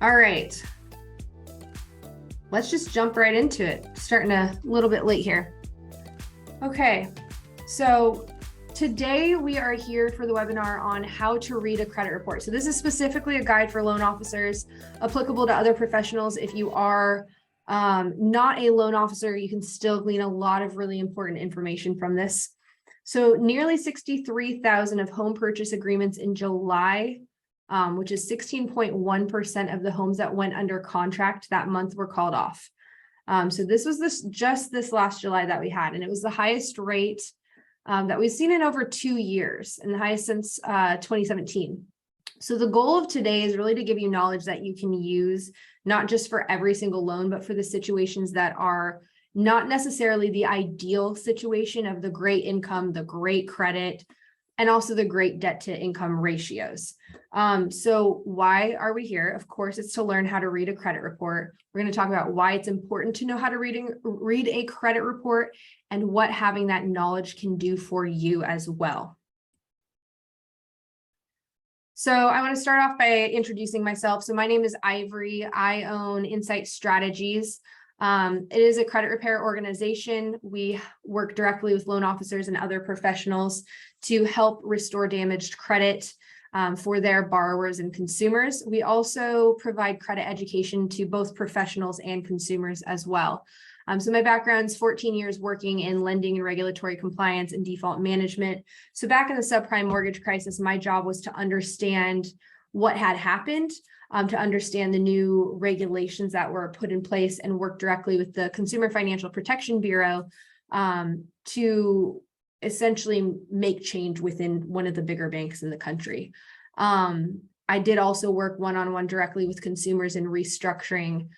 All right, let's just jump right into it. Starting a little bit late here. Okay, so today we are here for the webinar on how to read a credit report. So this is specifically a guide for loan officers, applicable to other professionals. If you are not a loan officer, you can still glean a lot of really important information from this. So nearly 63,000 of home purchase agreements in July, which is 16.1% of the homes that went under contract that month, were called off. So this was just this last July that we had, and it was the highest rate that we've seen in over 2 years, and the highest since 2017. So the goal of today is really to give you knowledge that you can use, not just for every single loan, but for the situations that are not necessarily the ideal situation of the great income, the great credit, and also the great debt to income ratios. So why are we here? Of course, it's to learn how to read a credit report. We're going to talk about why it's important to know how to read a credit report and what having that knowledge can do for you as well. So I want to start off by introducing myself. So my name is Ivory. I own Insight Strategies. It is a credit repair organization. We work directly with loan officers and other professionals to help restore damaged credit for their borrowers and consumers. We also provide credit education to both professionals and consumers as well. So my background's 14 years working in lending and regulatory compliance and default management. So back in the subprime mortgage crisis, my job was to understand what had happened, to understand the new regulations that were put in place, and work directly with the Consumer Financial Protection Bureau to essentially make change within one of the bigger banks in the country. I did also work one-on-one directly with consumers in restructuring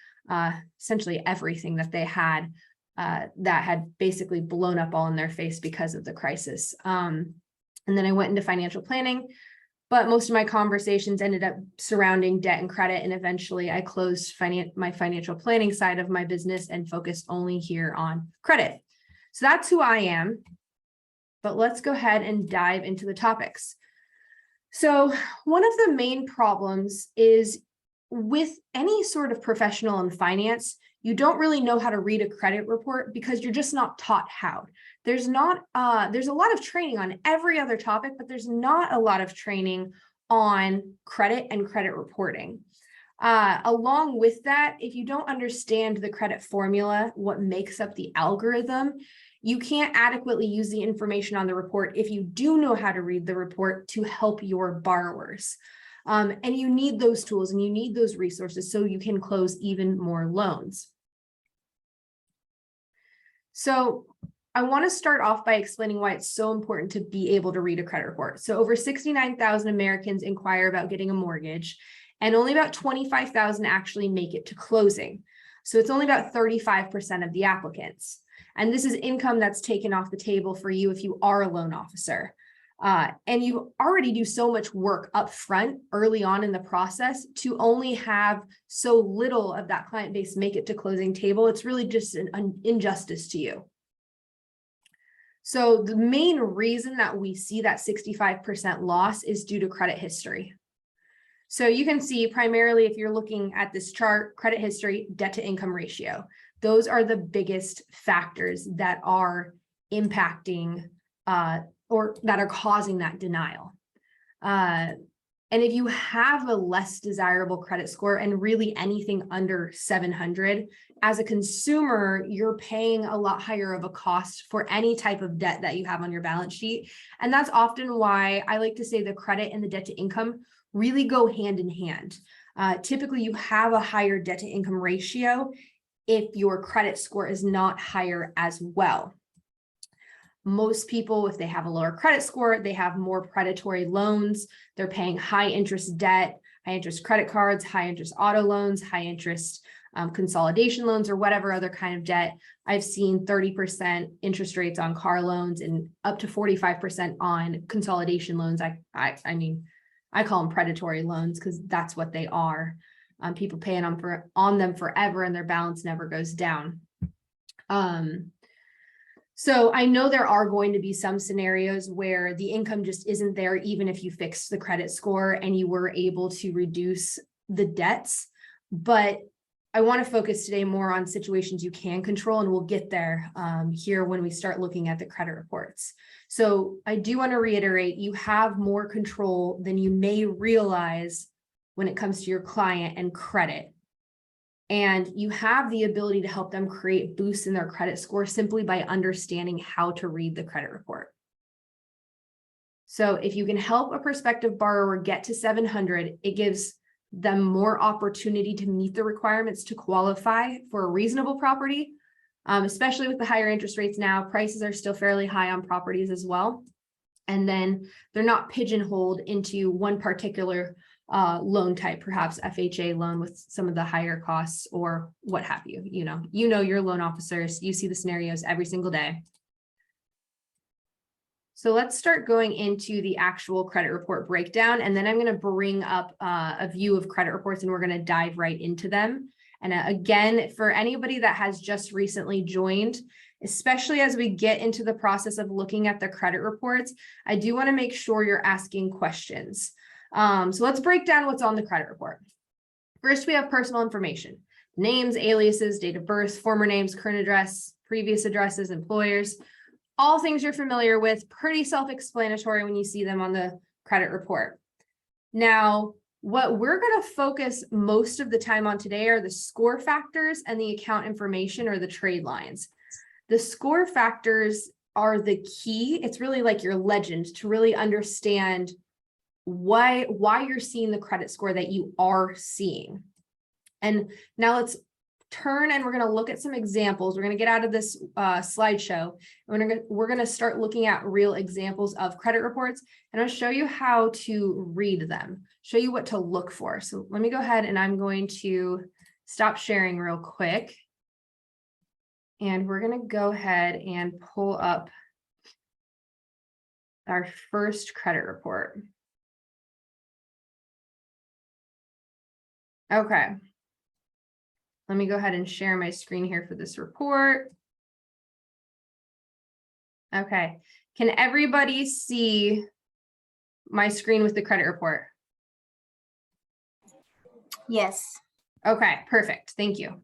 essentially everything that they had that had basically blown up all in their face because of the crisis. And then I went into financial planning, but most of my conversations ended up surrounding debt and credit. And eventually I closed my financial planning side of my business and focused only here on credit. So that's who I am. But let's go ahead and dive into the topics. So one of the main problems is with any sort of professional in finance, you don't really know how to read a credit report because you're just not taught how. There's a lot of training on every other topic, but there's not a lot of training on credit and credit reporting. Along with that, if you don't understand the credit formula, what makes up the algorithm, you can't adequately use the information on the report if you do know how to read the report to help your borrowers. And you need those tools and you need those resources so you can close even more loans. So I want to start off by explaining why it's so important to be able to read a credit report. So over 69,000 Americans inquire about getting a mortgage, and only about 25,000 actually make it to closing. So it's only about 35% of the applicants. And this is income that's taken off the table for you if you are a loan officer. And you already do so much work up front early on in the process to only have so little of that client base make it to closing table. It's really just an injustice to you. So the main reason that we see that 65% loss is due to credit history. So you can see primarily if you're looking at this chart, credit history, debt to income ratio. Those are the biggest factors that are impacting or that are causing that denial. And if you have a less desirable credit score and really anything under 700, as a consumer, you're paying a lot higher of a cost for any type of debt that you have on your balance sheet. And that's often why I like to say the credit and the debt to income really go hand in hand. Typically, you have a higher debt to income ratio if your credit score is not higher as well. Most people, if they have a lower credit score, they have more predatory loans. They're paying high interest debt, high interest credit cards, high interest auto loans, high interest consolidation loans, or whatever other kind of debt. I've seen 30% interest rates on car loans and up to 45% on consolidation loans. I mean, I call them predatory loans because that's what they are. People paying on them forever and their balance never goes down. So I know there are going to be some scenarios where the income just isn't there, even if you fix the credit score and you were able to reduce the debts. But I want to focus today more on situations you can control, and we'll get there here when we start looking at the credit reports. So I do want to reiterate, you have more control than you may realize when it comes to your client and credit. And you have the ability to help them create boosts in their credit score simply by understanding how to read the credit report. So if you can help a prospective borrower get to 700, it gives them more opportunity to meet the requirements to qualify for a reasonable property, especially with the higher interest rates now. Prices are still fairly high on properties as well. And then they're not pigeonholed into one particular loan type, perhaps FHA loan with some of the higher costs or what have you. You know your loan officers, you see the scenarios every single day. So let's start going into the actual credit report breakdown, and then I'm going to bring up a view of credit reports, and we're going to dive right into them. And again, for anybody that has just recently joined, especially as we get into the process of looking at the credit reports, I do want to make sure you're asking questions. So let's break down what's on the credit report. First, we have personal information: names, aliases, date of birth, former names, current address, previous addresses, employers. All things you're familiar with, pretty self-explanatory when you see them on the credit report. Now, what we're going to focus most of the time on today are the score factors and the account information, or the trade lines. The score factors are the key. It's really like your legend to really understand why you're seeing the credit score that you are seeing. And now let's turn and we're going to look at some examples. We're going to get out of this slideshow, and we're going to start looking at real examples of credit reports, and I'll show you how to read them, show you what to look for. So let me go ahead, and I'm going to stop sharing real quick, and we're going to go ahead and pull up our first credit report. Okay. Let me go ahead and share my screen here for this report. Okay, can everybody see my screen with the credit report? Yes. Okay, perfect. Thank you.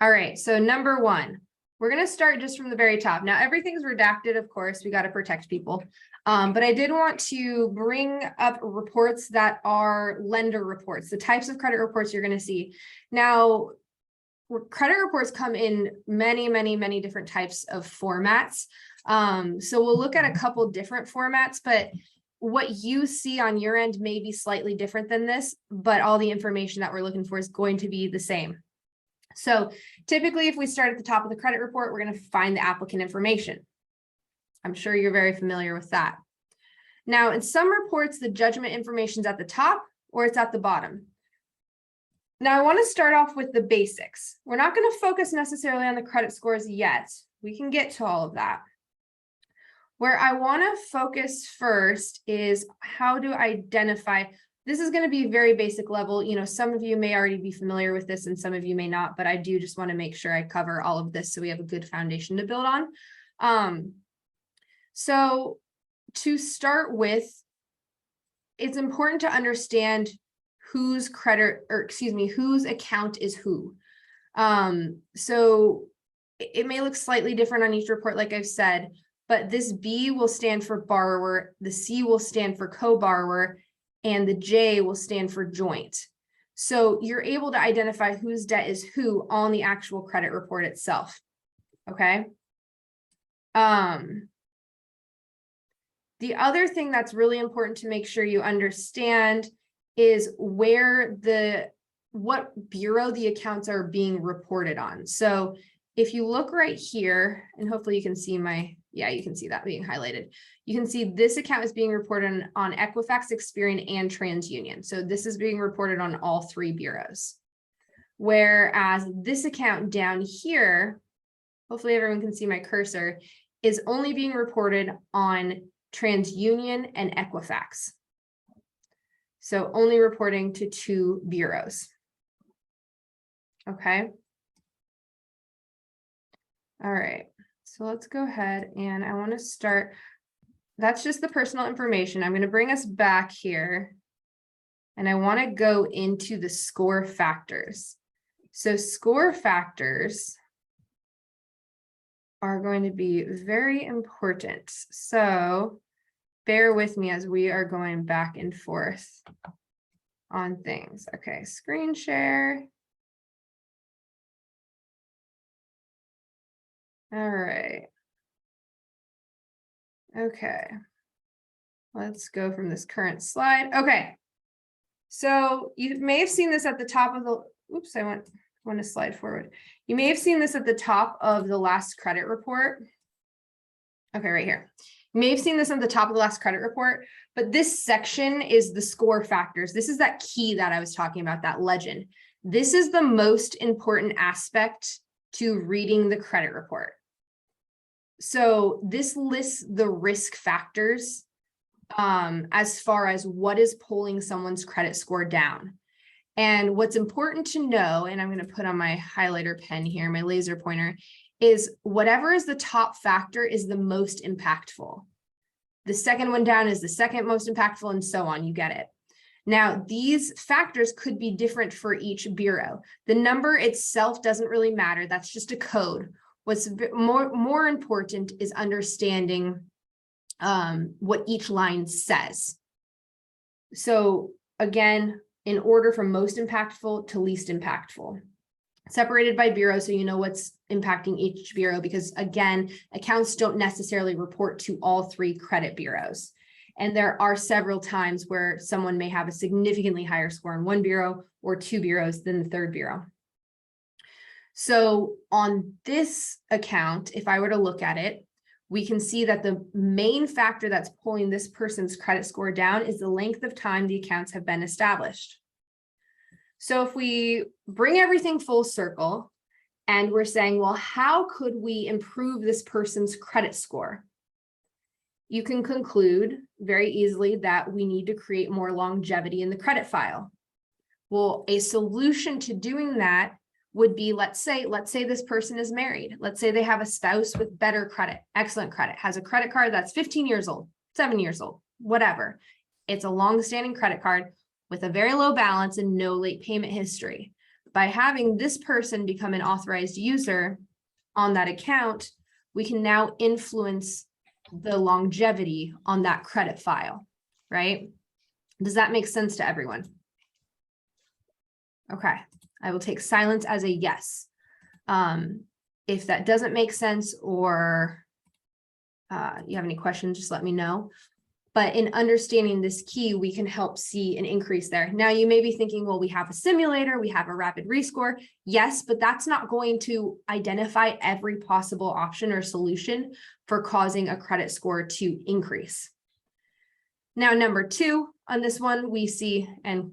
All right, so number one, we're going to start just from the very top. Now, everything's redacted, of course, we got to protect people. But I did want to bring up reports that are lender reports, the types of credit reports you're going to see. Now, credit reports come in many different types of formats. So we'll look at a couple different formats, but what you see on your end may be slightly different than this, but all the information that we're looking for is going to be the same. So typically, if we start at the top of the credit report, we're going to find the applicant information. I'm sure you're very familiar with that. Now, in some reports, the judgment information is at the top or it's at the bottom. Now, I want to start off with the basics. We're not going to focus necessarily on the credit scores yet. We can get to all of that. Where I want to focus first is how to identify. This is going to be very basic level. Some of you may already be familiar with this and some of you may not, but I do just want to make sure I cover all of this so we have a good foundation to build on. So to start with, it's important to understand whose whose account is who. So it may look slightly different on each report, like I've said, but this B will stand for borrower, the C will stand for co-borrower, and the J will stand for joint. So you're able to identify whose debt is who on the actual credit report itself. Okay. The other thing that's really important to make sure you understand is what bureau the accounts are being reported on. So if you look right here, and hopefully you can see you can see that being highlighted. You can see this account is being reported on Equifax, Experian, and TransUnion. So this is being reported on all three bureaus. Whereas this account down here, hopefully everyone can see my cursor, is only being reported on TransUnion and Equifax. So only reporting to two bureaus. Okay. All right. So let's go ahead and I want to start. That's just the personal information. I'm going to bring us back here and I want to go into the score factors. So score factors are going to be very important. So bear with me as we are going back and forth on things. Okay, screen share. All right. Okay. Let's go from this current slide. Okay. So you may have seen this at the top of the, oops, I want to slide forward. You may have seen this at the top of the last credit report. Okay, right here. You may have seen this at the top of the last credit report, but this section is the score factors. This is that key that I was talking about, that legend. This is the most important aspect to reading the credit report. So this lists the risk factors as far as what is pulling someone's credit score down. And what's important to know, and I'm going to put on my highlighter pen here, my laser pointer, is whatever is the top factor is the most impactful. The second one down is the second most impactful, and so on. You get it. Now, these factors could be different for each bureau. The number itself doesn't really matter. That's just a code. What's more important is understanding what each line says. So again, in order from most impactful to least impactful, separated by bureau, so you know what's impacting each bureau, because again, accounts don't necessarily report to all 3 credit bureaus. And there are several times where someone may have a significantly higher score in one bureau or 2 bureaus than the 3rd bureau. So on this account, if I were to look at it, we can see that the main factor that's pulling this person's credit score down is the length of time the accounts have been established. So if we bring everything full circle and we're saying, well, how could we improve this person's credit score? You can conclude very easily that we need to create more longevity in the credit file. Well, a solution to doing that would be, let's say this person is married. Let's say they have a spouse with better credit, excellent credit, has a credit card that's 15 years old, 7 years old, whatever. It's a long-standing credit card with a very low balance and no late payment history. By having this person become an authorized user on that account, we can now influence the longevity on that credit file, right? Does that make sense to everyone? Okay. I will take silence as a yes. If that doesn't make sense, or you have any questions, just let me know. But in understanding this key, we can help see an increase there. Now, you may be thinking, well, we have a simulator, we have a rapid rescore. Yes, but that's not going to identify every possible option or solution for causing a credit score to increase. Now, number 2 on this one, we see, and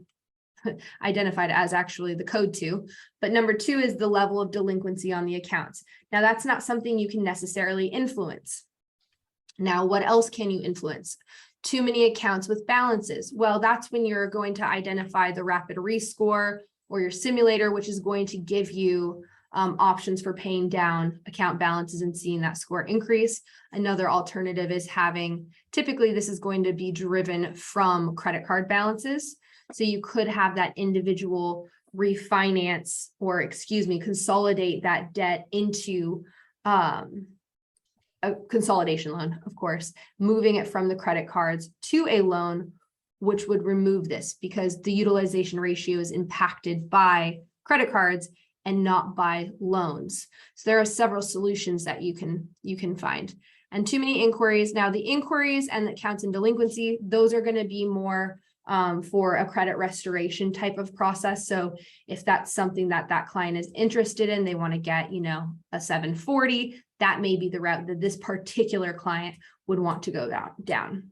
identified as actually the code 2, but number 2 is the level of delinquency on the accounts. Now, that's not something you can necessarily influence. Now, what else can you influence? Too many accounts with balances. Well, that's when you're going to identify the rapid rescore or your simulator, which is going to give you options for paying down account balances and seeing that score increase. Another alternative is having, typically this is going to be driven from credit card balances. So you could have that individual refinance, or consolidate that debt into a consolidation loan, of course, moving it from the credit cards to a loan, which would remove this because the utilization ratio is impacted by credit cards and not by loans. So there are several solutions that you can find. And too many inquiries. Now, the inquiries and the accounts in delinquency, those are going to be more for a credit restoration type of process. So if that's something that that client is interested in, they want to get, a 740, that may be the route that this particular client would want to go down.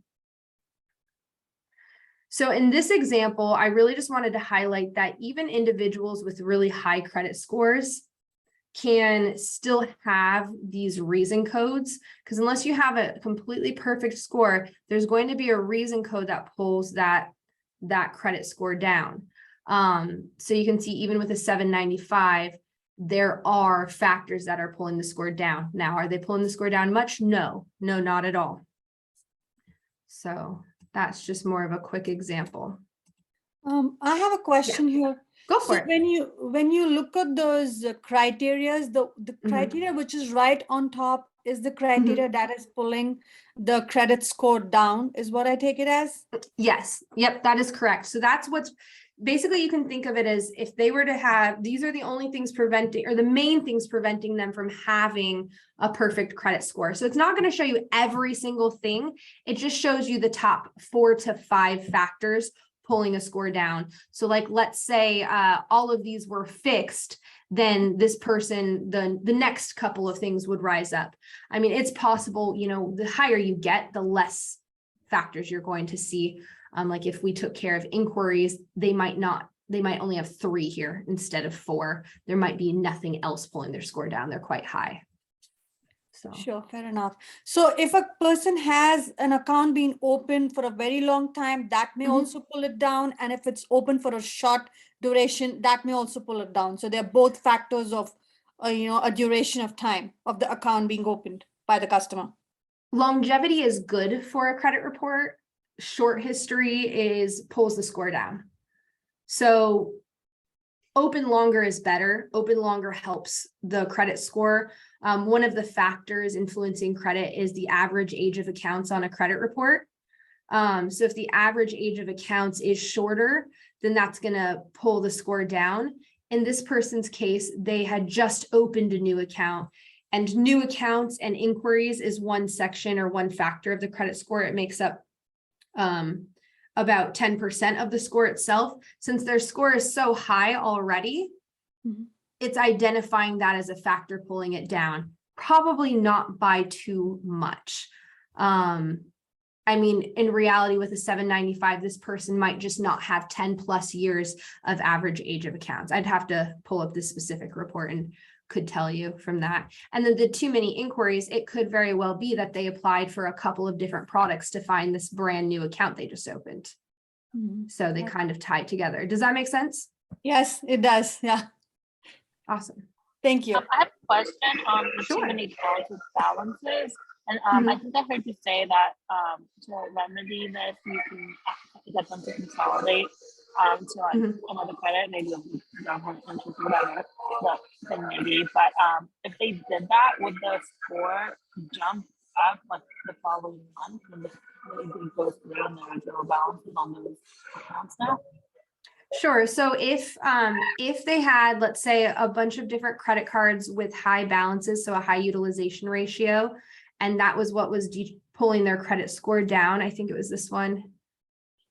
So in this example, I really just wanted to highlight that even individuals with really high credit scores can still have these reason codes, because unless you have a completely perfect score, there's going to be a reason code that pulls that credit score down. So you can see even with a 795, there are factors that are pulling the score down. Now, are they pulling the score down much? No, not at all. So that's just more of a quick example. I have a question here. Go So for it. when you look at those criterias, the Mhm. criteria which is right on top is the Mhm. criteria that is pulling the credit score down, is what I take it as? Yes, yep, that is correct. So that's what's basically, you can think of it as if they were to have, these are the only things preventing, or the main things preventing them from having a perfect credit score. So it's not going to show you every single thing. It just shows you the top 4 to 5 factors pulling a score down. So like, let's say all of these were fixed, then this person, the next couple of things would rise up. I mean, it's possible, you know, the higher you get, the less factors you're going to see. Like if we took care of inquiries, they might only have 3 here instead of 4. There might be nothing else pulling their score down. They're quite high. So Sure, fair enough. So if a person has an account being open for a very long time, that may also pull it down. And if it's open for a short duration, that may also pull it down. So they're both factors of, a duration of time of the account being opened by the customer. longevity is good for a credit report. Short history pulls the score down. So open longer is better. Open longer helps the credit score. One of the factors influencing credit is the average age of accounts on a credit report. So if the average age of accounts is shorter, then that's going to pull the score down. In this person's case, they had just opened a new account, and new accounts and inquiries is one section or one factor of the credit score. It makes up about 10% of the score itself. Since their score is so high already, it's identifying that as a factor pulling it down, probably not by too much. I mean, in reality, with a 795, this person might just not have 10 plus years of average age of accounts. I'd have to pull up this specific report and could tell you from that. And then the too many inquiries, it could very well be that they applied for a couple of different products to find this brand new account they just opened. So they kind of tie it together. Does that make sense? Yes, it does. Yeah. Awesome. Thank you. I have a question on Sure. too many calls with balances. And I think I heard you say that to remedy this, you can get them to consolidate to like another credit, maybe government interest, whatever, then maybe. But if they did that, would the score jump up like the following month when the it goes through and there are zero balances on those accounts now? Sure. So if they had, let's say, a bunch of different credit cards with high balances, so a high utilization ratio, and that was what was pulling their credit score down. I think it was this one.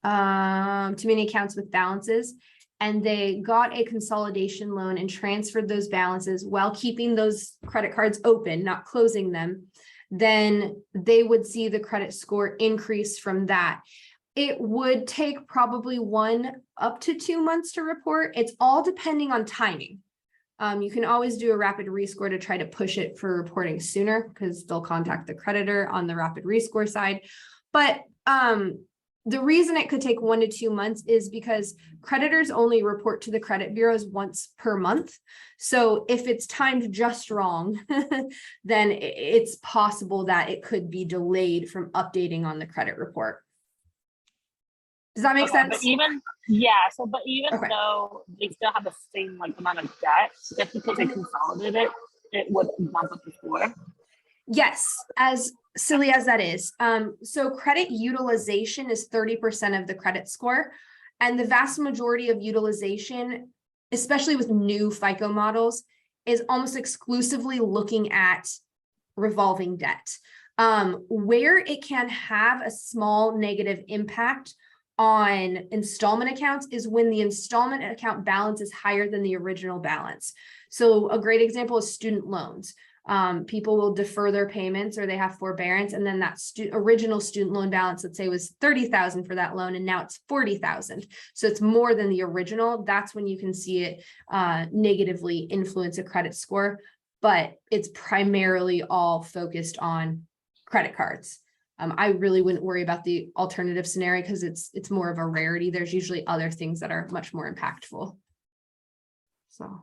Too many accounts with balances, and they got a consolidation loan and transferred those balances while keeping those credit cards open, not closing them, then they would see the credit score increase from that. It would take probably 1 up to 2 months to report. It's all depending on timing. You can always do a rapid rescore to try to push it for reporting sooner, because they'll contact the creditor on the rapid rescore side. But the reason it could take 1 to 2 months is because creditors only report to the credit bureaus once per month. So if it's timed just wrong, then it's possible that it could be delayed from updating on the credit report. Does that make sense? But even though they still have the same like amount of debt, just because they consolidated it would bump up the score. Yes, as silly as that is. So credit utilization is 30% of the credit score, and the vast majority of utilization, especially with new FICO models, is almost exclusively looking at revolving debt. Where it can have a small negative impact on installment accounts is when the installment account balance is higher than the original balance. So a great example is student loans. People will defer their payments, or they have forbearance, and then that original student loan balance, let's say, was 30,000 for that loan, and now it's 40,000. So it's more than the original. That's when you can see it negatively influence a credit score, but it's primarily all focused on credit cards. I really wouldn't worry about the alternative scenario because it's more of a rarity. There's usually other things that are much more impactful. So.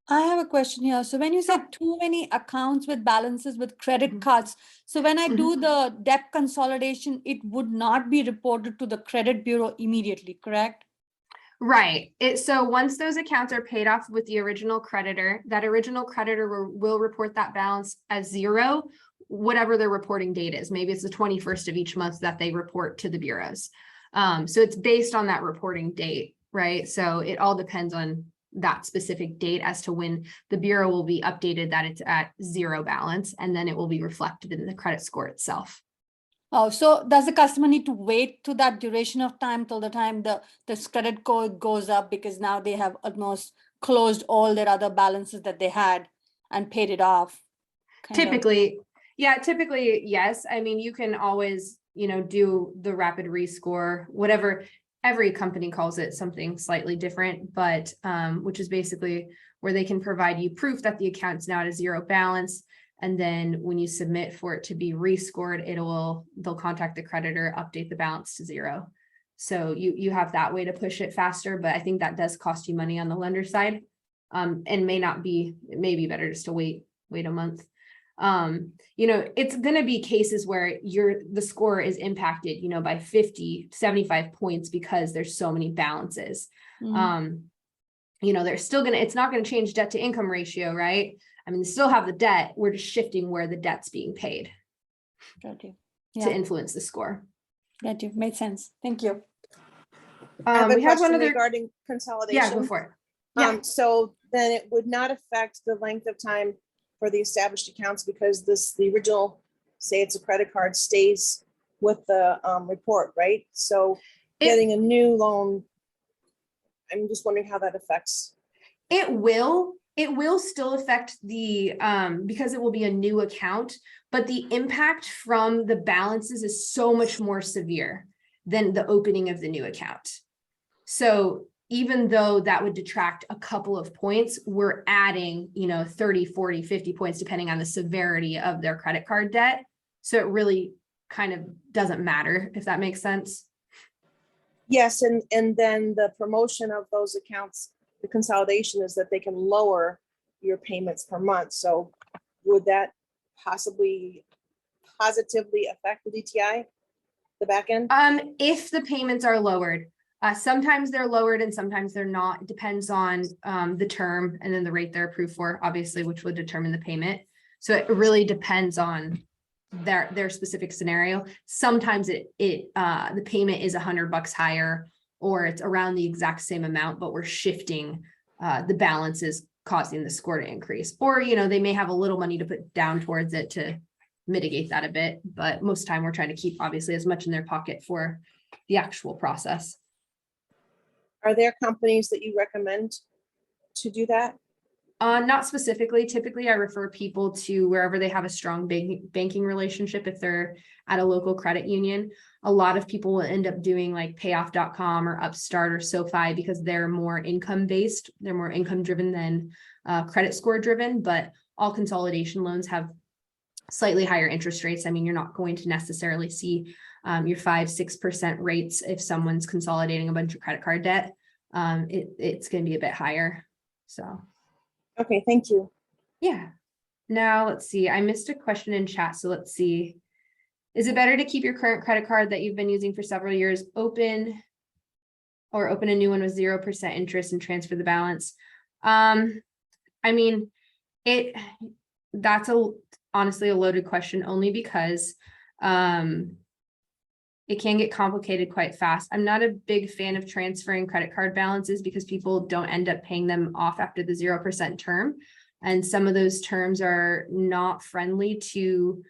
I have a question here. So when you said too many accounts with balances with credit cards, so when I do the debt consolidation, it would not be reported to the credit bureau immediately, correct? Right. So once those accounts are paid off with the original creditor, that original creditor will report that balance as zero, whatever their reporting date is. Maybe it's the 21st of each month that they report to the bureaus. So it's based on that reporting date, right? So it all depends on that specific date as to when the bureau will be updated that it's at zero balance, and then it will be reflected in the credit score itself. Oh, so does the customer need to wait to that duration of time till the time the credit code goes up, because now they have almost closed all their other balances that they had and paid it off? Typically, yes. I mean, you can always, do the rapid rescore, whatever, every company calls it something slightly different, but which is basically where they can provide you proof that the account's now at a zero balance. And then when you submit for it to be rescored, they'll contact the creditor, update the balance to zero. So you have that way to push it faster, but I think that does cost you money on the lender side. And it may be better just to wait a month. It's going to be cases where the score is impacted, by 50, 75 points because there's so many balances. They're still it's not going to change debt to income ratio, right? I mean, they still have the debt. We're just shifting where the debt's being paid. Got you. To influence the score. Got you. Made sense. Thank you. I have a We have one question other regarding consolidation. Yeah, go for it. Yeah. So then it would not affect the length of time for the established accounts, because the original, say it's a credit card, stays with the report, right? So getting a new loan, I'm just wondering how that affects. It will still affect the, because it will be a new account, but the impact from the balances is so much more severe than the opening of the new account. So even though that would detract a couple of points, we're adding, 30, 40, 50 points, depending on the severity of their credit card debt. So it really kind of doesn't matter, if that makes sense. Yes, and then the promotion of those accounts, the consolidation, is that they can lower your payments per month. So would that possibly positively affect the DTI, the back end? If the payments are lowered, sometimes they're lowered and sometimes they're not. It depends on the term and then the rate they're approved for, obviously, which would determine the payment. So it really depends on their specific scenario. Sometimes the payment is $100 higher, or it's around the exact same amount, but we're shifting the balances, causing the score to increase. Or, they may have a little money to put down towards it to mitigate that a bit, but most of the time we're trying to keep obviously as much in their pocket for the actual process. Are there companies that you recommend to do that? Not specifically. Typically, I refer people to wherever they have a strong banking relationship. If they're at a local credit union, a lot of people will end up doing like payoff.com or Upstart or SoFi, because they're more income based. They're more income driven than credit score driven, but all consolidation loans have slightly higher interest rates. I mean, you're not going to necessarily see your 5-6% rates if someone's consolidating a bunch of credit card debt. It's going to be a bit higher. So. Okay, thank you. Yeah. Now let's see. I missed a question in chat. So let's see. Is it better to keep your current credit card that you've been using for several years open, or open a new one with 0% interest and transfer the balance? I mean, that's honestly a loaded question, only because it can get complicated quite fast. I'm not a big fan of transferring credit card balances because people don't end up paying them off after the 0% term. And some of those terms are not friendly to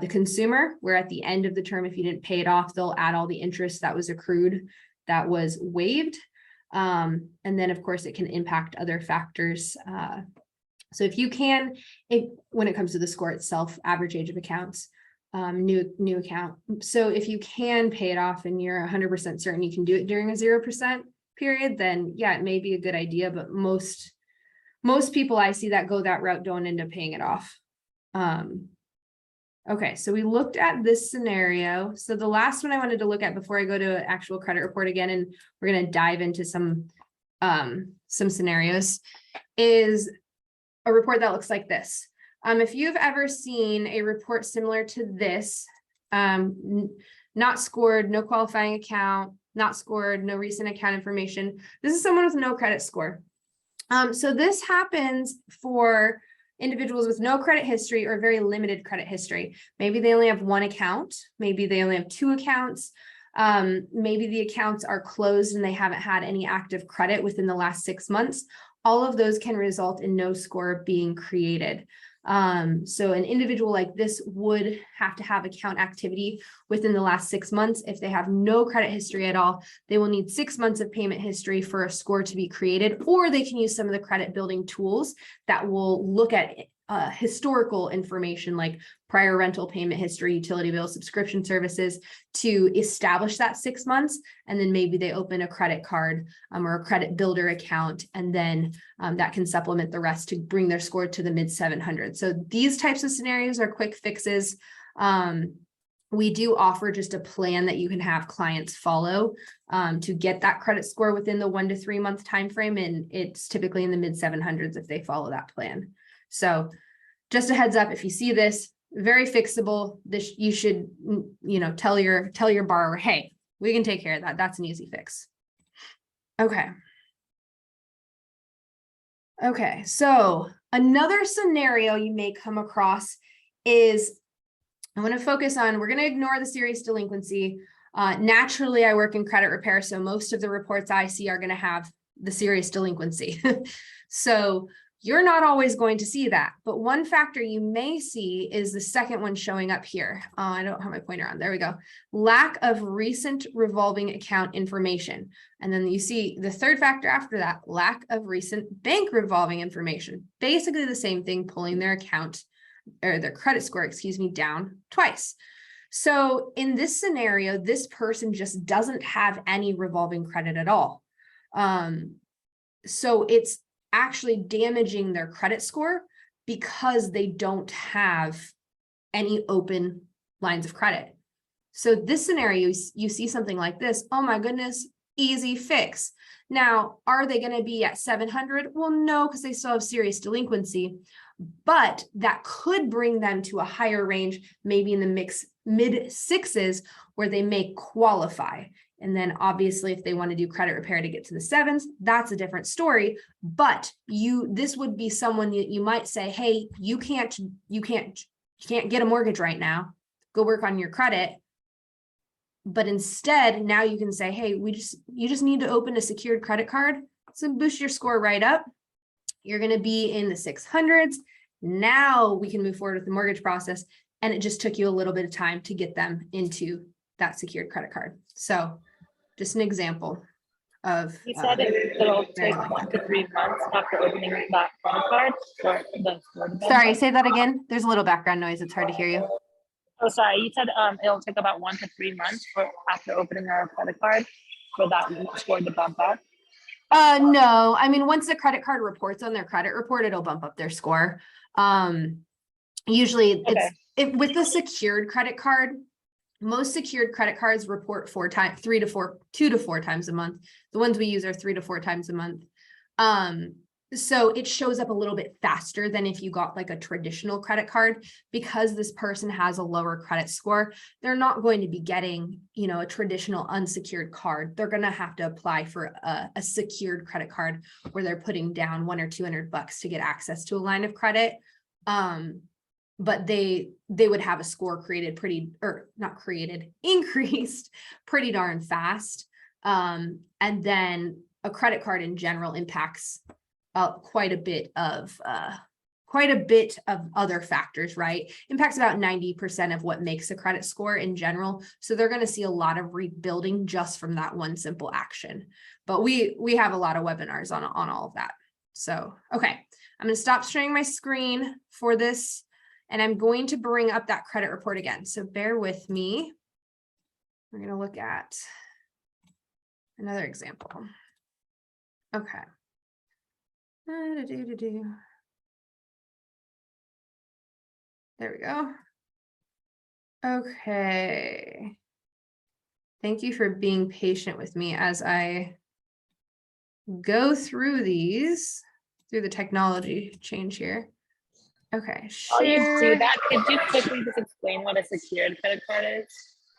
the consumer, where at the end of the term, if you didn't pay it off, they'll add all the interest that was accrued that was waived. And then of course it can impact other factors. So if you can, when it comes to the score itself, average age of accounts, new account. So if you can pay it off and you're 100% certain you can do it during a 0% period, then yeah, it may be a good idea. But most people I see that go that route don't end up paying it off. Okay, so we looked at this scenario. So the last one I wanted to look at before I go to an actual credit report again, and we're going to dive into some scenarios, is a report that looks like this. If you've ever seen a report similar to this, not scored, no qualifying account, not scored, no recent account information. This is someone with no credit score. So this happens for individuals with no credit history or very limited credit history. Maybe they only have one account. Maybe they only have two accounts. Maybe the accounts are closed and they haven't had any active credit within the last 6 months. All of those can result in no score being created. So an individual like this would have to have account activity within the last 6 months. If they have no credit history at all, they will need 6 months of payment history for a score to be created, or they can use some of the credit building tools that will look at historical information like prior rental payment history, utility bill, subscription services to establish that 6 months. And then maybe they open a credit card or a credit builder account, and then that can supplement the rest to bring their score to the mid 700s. So these types of scenarios are quick fixes. We do offer just a plan that you can have clients follow to get that credit score within the 1 to 3 month time frame, and it's typically in the mid 700s if they follow that plan. So just a heads up, if you see this, very fixable, this you should, tell your borrower, hey, we can take care of that. That's an easy fix. Okay. Okay, so another scenario you may come across is, I want to focus on, we're going to ignore the serious delinquency. Naturally, I work in credit repair, so most of the reports I see are going to have the serious delinquency. So you're not always going to see that, but one factor you may see is the second one showing up here. I don't have my pointer on. There we go. Lack of recent revolving account information. And then you see the third factor after that, lack of recent bank revolving information. Basically the same thing, pulling their account or their credit score, down twice. So in this scenario, this person just doesn't have any revolving credit at all. So it's actually damaging their credit score because they don't have any open lines of credit. So this scenario, you see something like this, oh my goodness, easy fix. Now, are they going to be at 700? Well, no, because they still have serious delinquency, but that could bring them to a higher range, maybe in the mid 6s, where they may qualify. And then obviously, if they want to do credit repair to get to the 7s, that's a different story. But this would be someone you might say, hey, you can't get a mortgage right now. Go work on your credit. But instead, now you can say, hey, you just need to open a secured credit card. So boost your score right up. You're going to be in the 600s. Now we can move forward with the mortgage process. And it just took you a little bit of time to get them into that secured credit card. So just an example of. You said it'll take 1 to 3 months after opening that credit card for the score to build. Sorry, say that again. There's a little background noise. It's hard to hear you. Oh, sorry. You said it'll take about 1 to 3 months after opening our credit card for that score to bump up. No, I mean, once the credit card reports on their credit report, it'll bump up their score. Usually it's with the secured credit card. Most secured credit cards report 2 to 4 times a month. The ones we use are 3 to 4 times a month. So it shows up a little bit faster than if you got like a traditional credit card, because this person has a lower credit score. They're not going to be getting, a traditional unsecured card. They're going to have to apply for a secured credit card where they're putting down $100 or $200 to get access to a line of credit. But they would have a score increased pretty darn fast. And then a credit card in general impacts quite a bit of other factors, right? Impacts about 90% of what makes a credit score in general. So they're going to see a lot of rebuilding just from that one simple action. But we have a lot of webinars on all of that. So, okay, I'm going to stop sharing my screen for this, and I'm going to bring up that credit report again. So bear with me. We're going to look at another example. Okay. There we go. Okay. Thank you for being patient with me as I go through these. through the technology change here. Okay, While you do share. that, could you quickly just explain what a secured credit card is?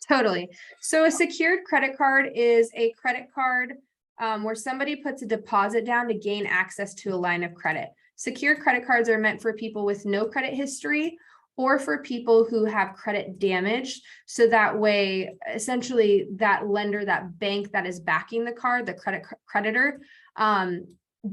Totally. So a secured credit card is a credit card where somebody puts a deposit down to gain access to a line of credit. Secured credit cards are meant for people with no credit history or for people who have credit damage. So that way, essentially, that lender, that bank that is backing the card, the creditor,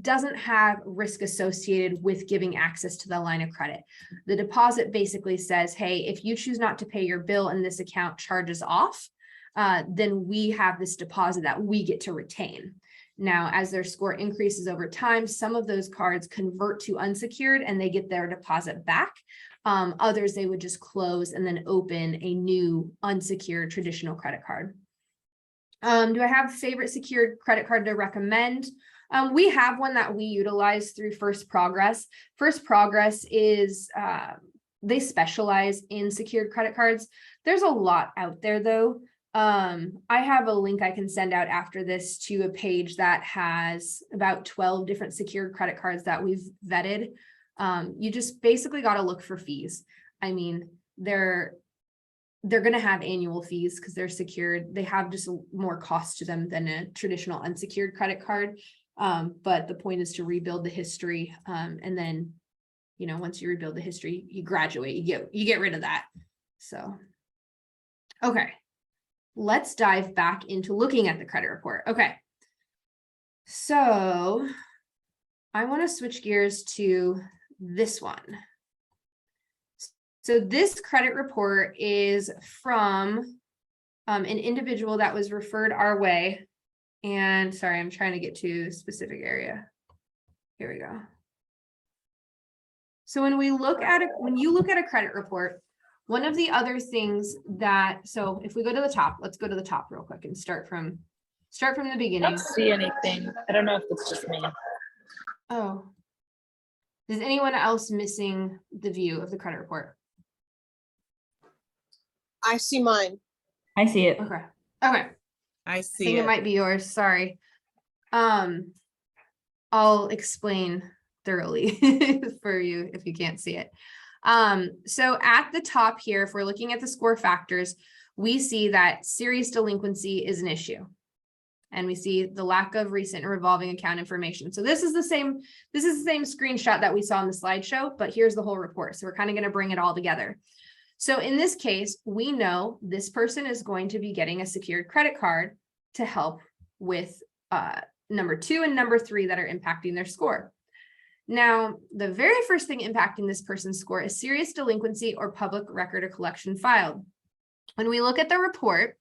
doesn't have risk associated with giving access to the line of credit. The deposit basically says, hey, if you choose not to pay your bill and this account charges off, then we have this deposit that we get to retain. Now, as their score increases over time, some of those cards convert to unsecured and they get their deposit back. Others, they would just close and then open a new unsecured traditional credit card. Do I have a favorite secured credit card to recommend? We have one that we utilize through First Progress. First Progress is, they specialize in secured credit cards. There's a lot out there though. I have a link I can send out after this to a page that has about 12 different secured credit cards that we've vetted. You just basically got to look for fees. I mean, they're going to have annual fees because they're secured. They have just more cost to them than a traditional unsecured credit card. But the point is to rebuild the history. And then, you know, once you rebuild the history, you graduate, you get rid of that. So, okay, let's dive back into looking at the credit report. Okay. So I want to switch gears to this one. So this credit report is from an individual that was referred our way. And sorry, I'm trying to get to a specific area. Here we go. So when you look at a credit report, one of the other things that, so if we go to the top, let's go to the top real quick and start from the beginning. I don't see anything. I don't know if it's just me. Oh, is anyone else missing the view of the credit report? I see mine. I see it. Okay. I I see think it it. might be yours. Sorry. I'll explain thoroughly for you if you can't see it. So at the top here, if we're looking at the score factors, we see that serious delinquency is an issue. And we see the lack of recent and revolving account information. So this is the same screenshot that we saw in the slideshow, but here's the whole report. So we're kind of going to bring it all together. So in this case, we know this person is going to be getting a secured credit card to help with number 2 and number 3 that are impacting their score. Now, the very first thing impacting this person's score is serious delinquency or public record of collection filed. When we look at the report,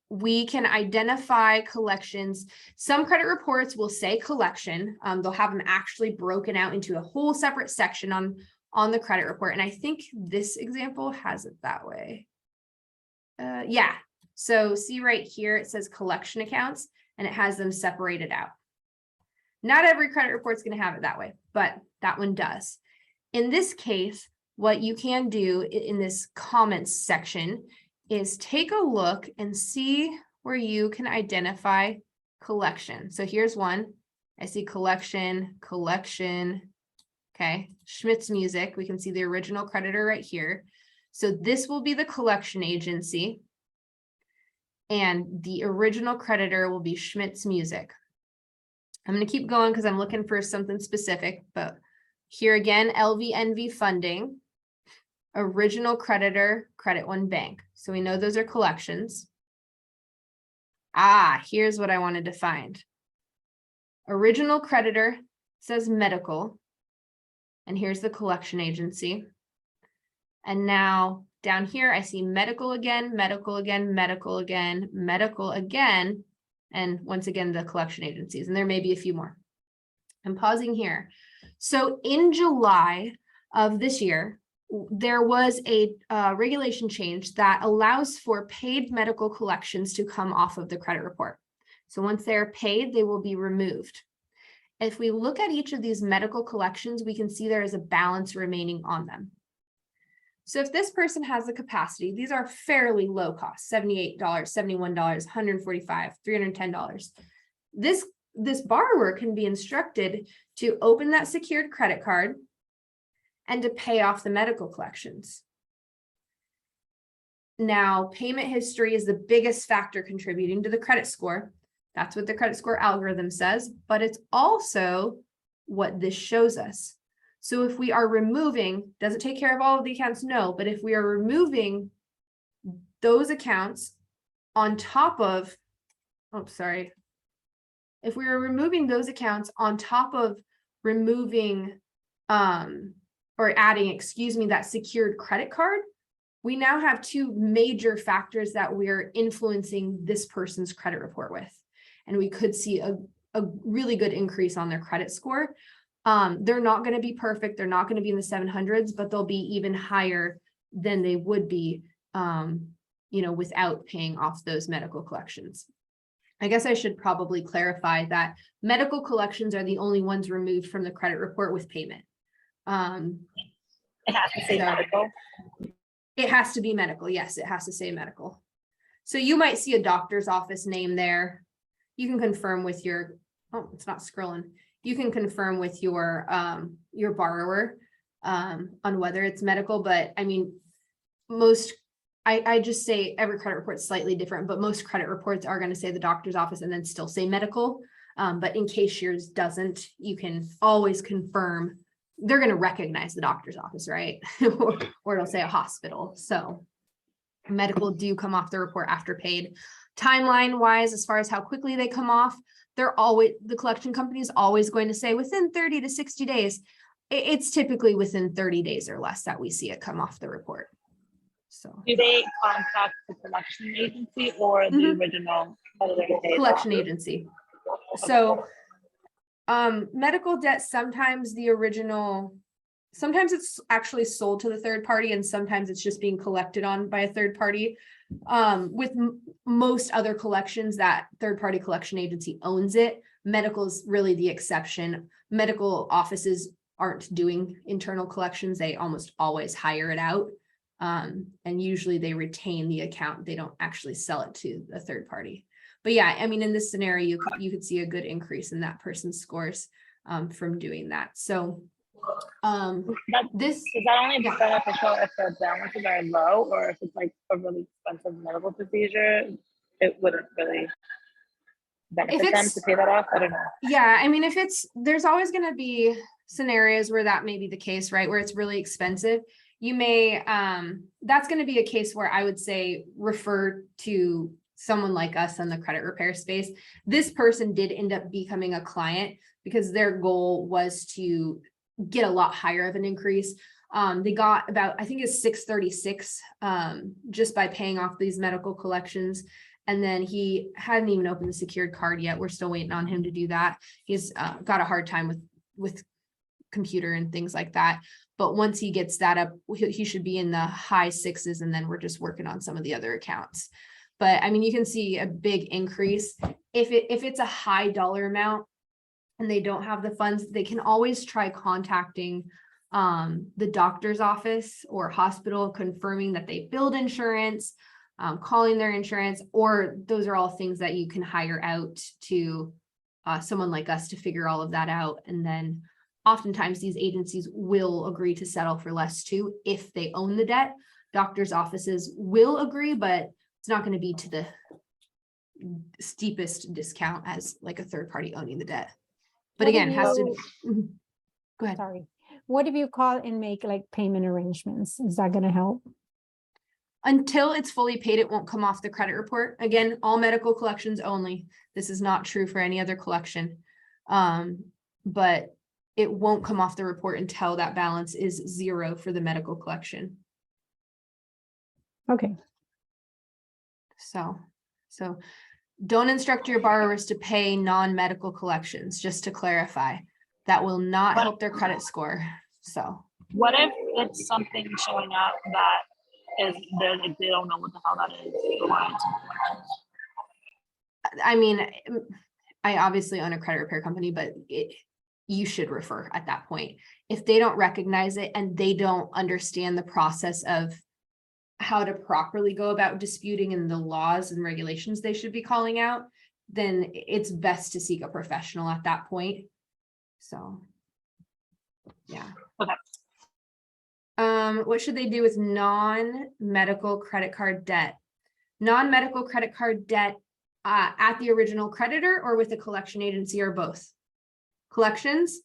we can identify collections. Some credit reports will say collection. They'll have them actually broken out into a whole separate section on the credit report. And I think this example has it that way. Yeah. So see right here, it says collection accounts and it has them separated out. Not every credit report is going to have it that way, but that one does. In this case, what you can do in this comments section is take a look and see where you can identify collection. So here's one. I see collection. Okay, Schmidt's Music. We can see the original creditor right here. So this will be the collection agency. And the original creditor will be Schmidt's Music. I'm going to keep going because I'm looking for something specific, but here again, LVNV funding, original creditor, Credit One Bank. So we know those are collections. Here's what I wanted to find. Original creditor says medical, and here's the collection agency. And now down here, I see medical again, medical again, medical again, medical again. And once again, the collection agencies, and there may be a few more. I'm pausing here. So in July of this year, there was a regulation change that allows for paid medical collections to come off of the credit report. So once they're paid, they will be removed. If we look at each of these medical collections, we can see there is a balance remaining on them. So if this person has the capacity, these are fairly low cost, $78, $71, $145, $310. This this borrower can be instructed to open that secured credit card and to pay off the medical collections. Now, payment history is the biggest factor contributing to the credit score. That's what the credit score algorithm says, but it's also what this shows us. So if we are removing, does it take care of all of the accounts? No, but if we are removing those accounts on top of, if we are removing those accounts on top of removing or adding, excuse me, that secured credit card, we now have two major factors that we're influencing this person's credit report with. And we could see a really good increase on their credit score. They're not going to be perfect. They're not going to be in the 700s, but they'll be even higher than they would be, without paying off those medical collections. I guess I should probably clarify that medical collections are the only ones removed from the credit report with payment. It has to say medical. It has to be medical. Yes, it has to say medical. So you might see a doctor's office name there. You can confirm with your, it's not scrolling. You can confirm with your borrower on whether it's medical, but I mean, I just say every credit report is slightly different, but most credit reports are going to say the doctor's office and then still say medical. But in case yours doesn't, you can always confirm. They're going to recognize the doctor's office, right? or it'll say a hospital. So medical do come off the report after paid. Timeline wise, as far as how quickly they come off, the collection company is always going to say within 30 to 60 days. It's typically within 30 days or less that we see it come off the report. So do they contact the collection agency or the original collection agency? So medical debt, sometimes it's actually sold to the third party and sometimes it's just being collected on by a third party. With most other collections, that third party collection agency owns it. Medical is really the exception. Medical offices aren't doing internal collections. They almost always hire it out. And usually they retain the account. They don't actually sell it to a third party. But yeah, I mean, in this scenario, you could see a good increase in that person's scores from doing that. So is that only beneficial if the balances are low, or if it's like a really expensive medical procedure, it wouldn't really benefit them to pay that off? I don't know. Yeah, I mean, there's always going to be scenarios where that may be the case, right? Where it's really expensive. You may, that's going to be a case where I would say refer to someone like us in the credit repair space. This person did end up becoming a client because their goal was to get a lot higher of an increase. They got about, I think it's 636 just by paying off these medical collections. And then he hadn't even opened the secured card yet. We're still waiting on him to do that. He's got a hard time with computer and things like that. But once he gets that up, he should be in the high sixes, and then we're just working on some of the other accounts. But I mean, you can see a big increase. If it's a high dollar amount and they don't have the funds, they can always try contacting the doctor's office or hospital, confirming that they billed insurance, calling their insurance, or those are all things that you can hire out to someone like us to figure all of that out. And then oftentimes these agencies will agree to settle for less too if they own the debt. Doctors' offices will agree, but it's not going to be to the steepest discount as like a third party owning the debt. But again, it has to. Go ahead. Sorry. What if you call and make like payment arrangements? Is that going to help? Until it's fully paid, it won't come off the credit report. Again, all medical collections only. This is not true for any other collection. But it won't come off the report until that balance is zero for the medical collection. Okay. So don't instruct your borrowers to pay non-medical collections, just to clarify. That will not help their credit score. So what if it's something showing up that is they don't know what the hell that is? I mean, I obviously own a credit repair company, but you should refer at that point. If they don't recognize it and they don't understand the process of how to properly go about disputing and the laws and regulations they should be calling out, then it's best to seek a professional at that point. So, yeah. Okay. What should they do with non-medical credit card debt? Non-medical credit card debt at the original creditor or with a collection agency or both? Collections.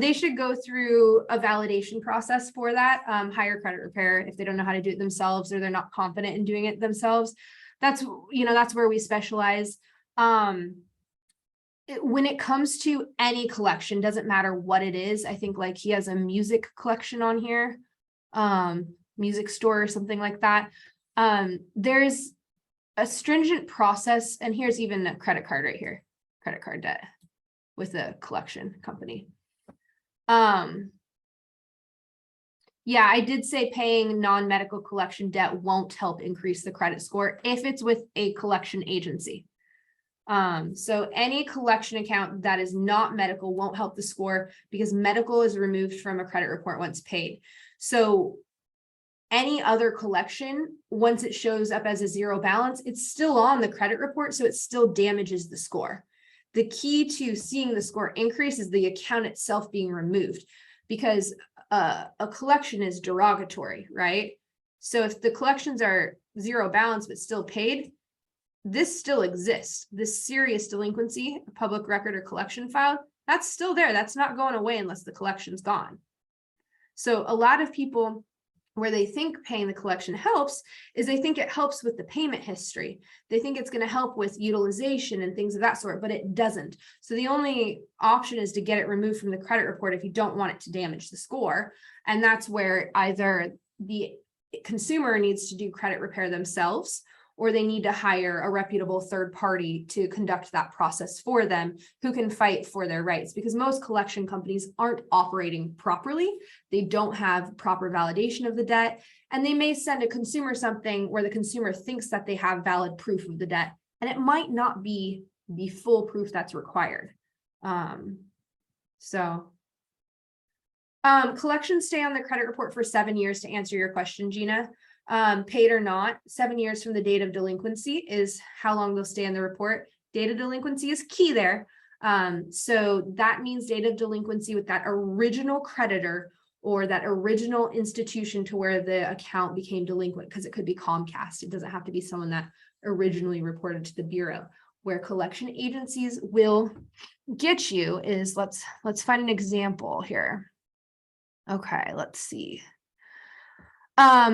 They should go through a validation process for that, hire credit repair if they don't know how to do it themselves or they're not confident in doing it themselves. That's where we specialize. When it comes to any collection, doesn't matter what it is. I think like he has a music collection on here, music store or something like that. There's a stringent process, and here's even a credit card right here, credit card debt with a collection company. Yeah, I did say paying non-medical collection debt won't help increase the credit score if it's with a collection agency. So any collection account that is not medical won't help the score because medical is removed from a credit report once paid. So any other collection, once it shows up as a zero balance, it's still on the credit report, so it still damages the score. The key to seeing the score increase is the account itself being removed, because a collection is derogatory, right? So if the collections are zero balance but still paid, this still exists. This serious delinquency, a public record or collection file, that's still there. That's not going away unless the collection's gone. So a lot of people, where they think paying the collection helps, is they think it helps with the payment history. They think it's going to help with utilization and things of that sort, but it doesn't. So the only option is to get it removed from the credit report if you don't want it to damage the score. And that's where either the consumer needs to do credit repair themselves, or they need to hire a reputable third party to conduct that process for them, who can fight for their rights, because most collection companies aren't operating properly. They don't have proper validation of the debt, and they may send a consumer something where the consumer thinks that they have valid proof of the debt, and it might not be the full proof that's required. Collections stay on the credit report for 7 years, to answer your question, Gina. Paid or not, 7 years from the date of delinquency is how long they'll stay in the report. Date of delinquency is key there. So that means date of delinquency with that original creditor or that original institution to where the account became delinquent, because it could be Comcast. It doesn't have to be someone that originally reported to the Bureau. Where collection agencies will get you is, let's find an example here. Okay, let's see.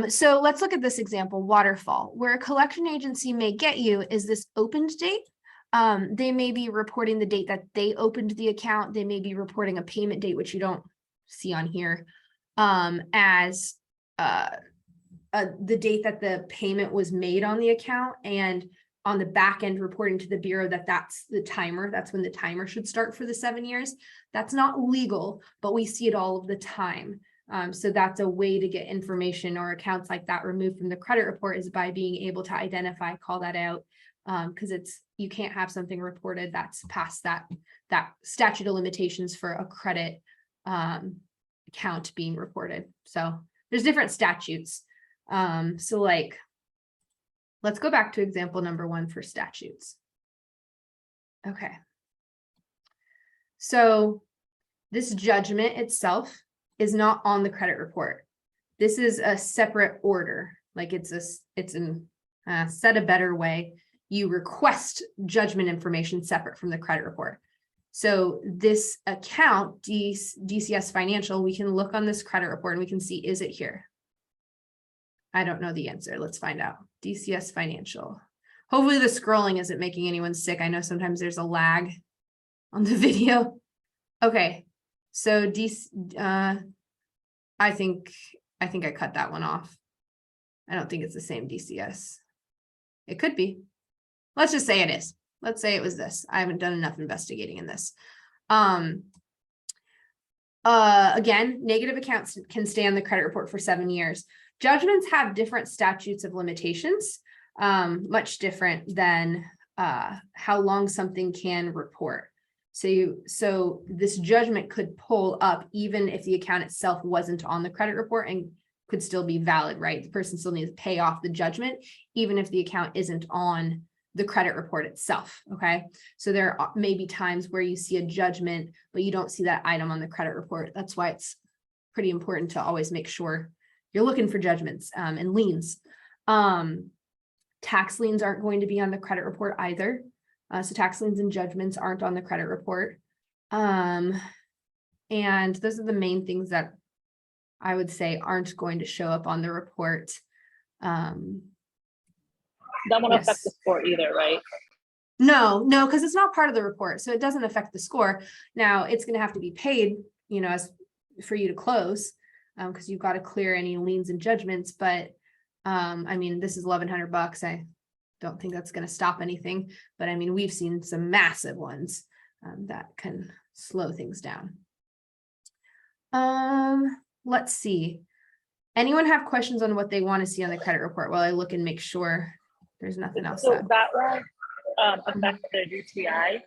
So let's look at this example, waterfall. Where a collection agency may get you is this opened date. They may be reporting the date that they opened the account. They may be reporting a payment date, which you don't see on here, as the date that the payment was made on the account, and on the back end reporting to the Bureau that that's the timer. That's when the timer should start for the 7 years. That's not legal, but we see it all of the time. So that's a way to get information or accounts like that removed from the credit report, is by being able to identify, call that out, because you can't have something reported that's past that statute of limitations for a credit account being reported. So there's different statutes. So like, let's go back to example number 1 for statutes. Okay. So this judgment itself is not on the credit report. This is a separate order. Like it's said a better way, you request judgment information separate from the credit report. So this account, DCS Financial, we can look on this credit report and we can see, is it here? I don't know the answer. Let's find out. DCS Financial. Hopefully the scrolling isn't making anyone sick. I know sometimes there's a lag on the video. Okay. So I think I cut that one off. I don't think it's the same DCS. It could be. Let's just say it is. Let's say it was this. I haven't done enough investigating in this. Again, negative accounts can stay on the credit report for 7 years. Judgments have different statutes of limitations, much different than how long something can report. So this judgment could pull up even if the account itself wasn't on the credit report, and could still be valid, right? The person still needs to pay off the judgment, even if the account isn't on the credit report itself. Okay. So there may be times where you see a judgment, but you don't see that item on the credit report. That's why it's pretty important to always make sure you're looking for judgments and liens. Tax liens aren't going to be on the credit report either. So tax liens and judgments aren't on the credit report. And those are the main things that I would say aren't going to show up on the report. That won't affect the score either, right? No, because it's not part of the report. So it doesn't affect the score. Now it's going to have to be paid, you know, as for you to close, because you've got to clear any liens and judgments. But I mean, this is $1,100. I don't think that's going to stop anything. But I mean, we've seen some massive ones that can slow things down. Let's see. Anyone have questions on what they want to see on the credit report while I look and make sure there's nothing else? So that won't affect the UTI?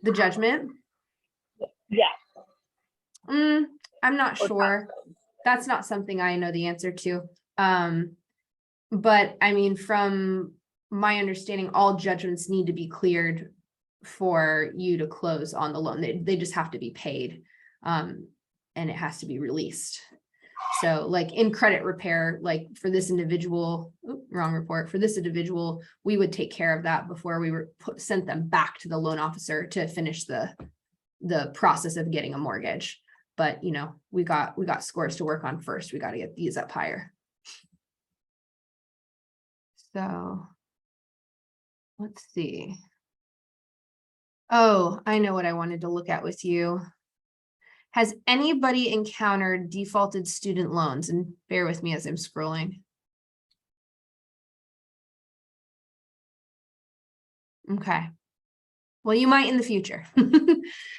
The judgment? Yeah. I'm not sure. That's not something I know the answer to. But I mean, from my understanding, all judgments need to be cleared for you to close on the loan. They just have to be paid, and it has to be released. So like in credit repair, like for this individual, wrong report, for this individual, we would take care of that before we were sent them back to the loan officer to finish the process of getting a mortgage. But you know, we got scores to work on first. We got to get these up higher. So let's see. Oh, I know what I wanted to look at with you. Has anybody encountered defaulted student loans? And bear with me as I'm scrolling. Okay. Well, you might in the future.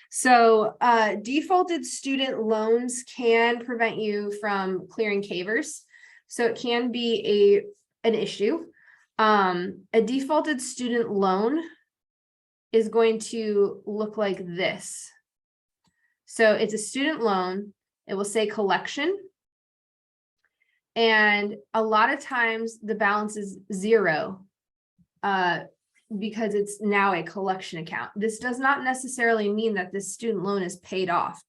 So defaulted student loans can prevent you from clearing CAVers. So it can be an issue. A defaulted student loan is going to look like this. So it's a student loan. It will say collection. And a lot of times the balance is zero because it's now a collection account. This does not necessarily mean that this student loan is paid off.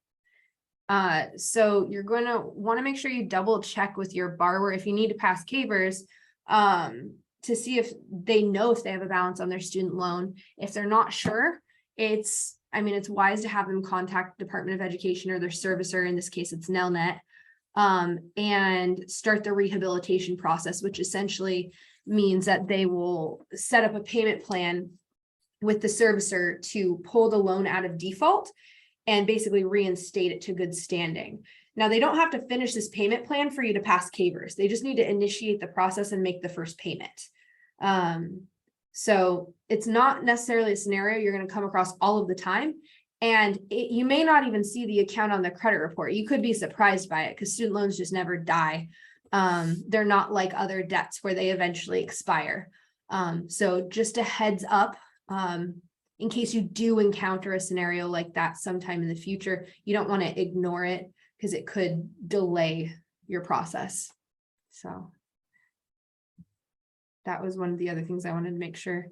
So you're going to want to make sure you double check with your borrower if you need to pass CAVers to see if they know if they have a balance on their student loan. If they're not sure, it's wise to have them contact the Department of Education or their servicer. In this case, it's Nelnet, and start the rehabilitation process, which essentially means that they will set up a payment plan with the servicer to pull the loan out of default and basically reinstate it to good standing. Now, they don't have to finish this payment plan for you to pass CAVers. They just need to initiate the process and make the first payment. So it's not necessarily a scenario you're going to come across all of the time. And you may not even see the account on the credit report. You could be surprised by it because student loans just never die. They're not like other debts where they eventually expire. So just a heads up, in case you do encounter a scenario like that sometime in the future, you don't want to ignore it because it could delay your process. So that was one of the other things I wanted to make sure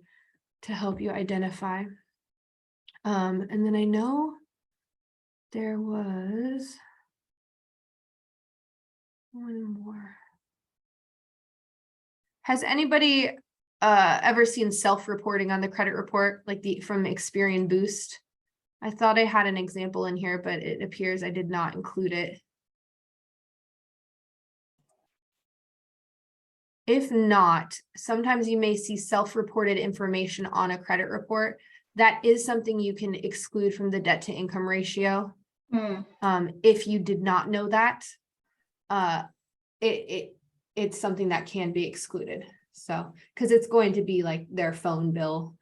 to help you identify. And then I know there was one more. Has anybody ever seen self-reporting on the credit report, like from Experian Boost? I thought I had an example in here, but it appears I did not include it. If not, sometimes you may see self-reported information on a credit report. That is something you can exclude from the debt to income ratio. If you did not know that, it's something that can be excluded. So, because it's going to be like their phone bill,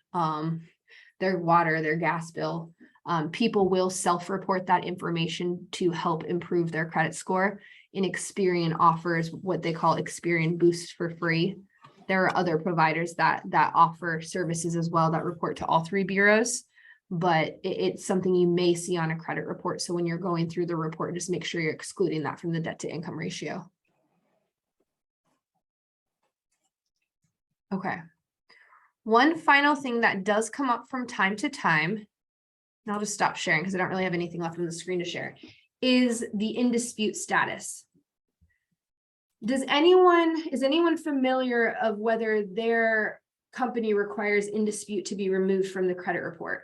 their water, their gas bill. People will self-report that information to help improve their credit score. And Experian offers what they call Experian Boost for free. There are other providers that offer services as well that report to all three bureaus, but it's something you may see on a credit report. So when you're going through the report, just make sure you're excluding that from the debt to income ratio. Okay. One final thing that does come up from time to time, and I'll just stop sharing because I don't really have anything left on the screen to share, is the in dispute status. Is anyone familiar of whether their company requires in dispute to be removed from the credit report?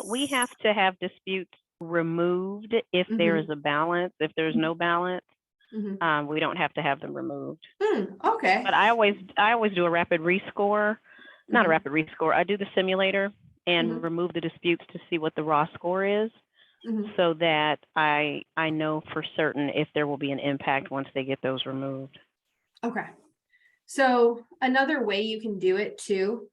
We have to have disputes removed if there is a balance. If there's no balance, we don't have to have them removed. Okay. But I always do a rapid rescore, not a rapid rescore. I do the simulator and remove the disputes to see what the raw score is, so that I know for certain if there will be an impact once they get those removed. Okay. So another way you can do it too,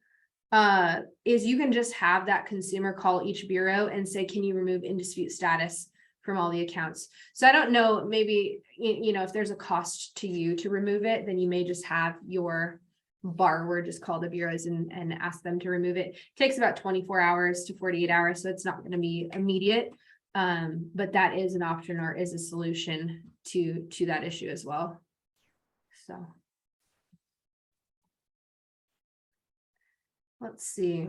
is you can just have that consumer call each bureau and say, can you remove in dispute status from all the accounts? So I don't know, maybe, if there's a cost to you to remove it, then you may just have your borrower just call the bureaus and ask them to remove it. It takes about 24 hours to 48 hours, so it's not going to be immediate. But that is an option or is a solution to that issue as well. So let's see.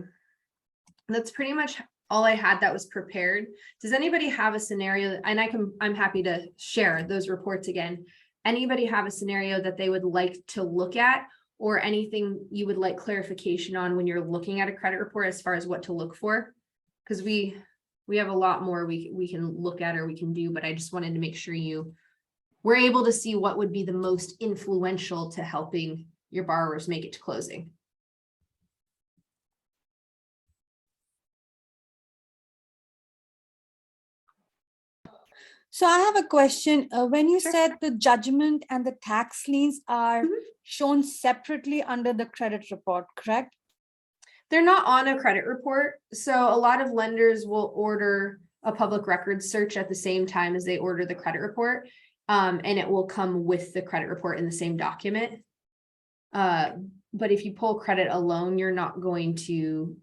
That's pretty much all I had that was prepared. Does anybody have a scenario? And I'm happy to share those reports again. Anybody have a scenario that they would like to look at, or anything you would like clarification on when you're looking at a credit report as far as what to look for? Because we have a lot more we can look at or we can do, but I just wanted to make sure you were able to see what would be the most influential to helping your borrowers make it to closing. So I have a question. When you Sure. said the judgment and the tax liens are shown separately under the credit report, correct? They're not on a credit report. So a lot of lenders will order a public records search at the same time as they order the credit report. And it will come with the credit report in the same document. But if you pull credit alone, you're not going to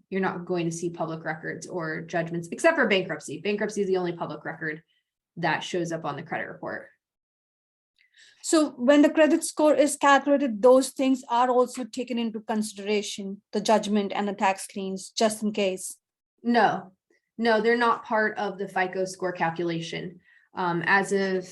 see public records or judgments, except for bankruptcy. Bankruptcy is the only public record that shows up on the credit report. So when the credit score is calculated, those things are also taken into consideration, the judgment and the tax liens, just in case. No, they're not part of the FICO score calculation. As of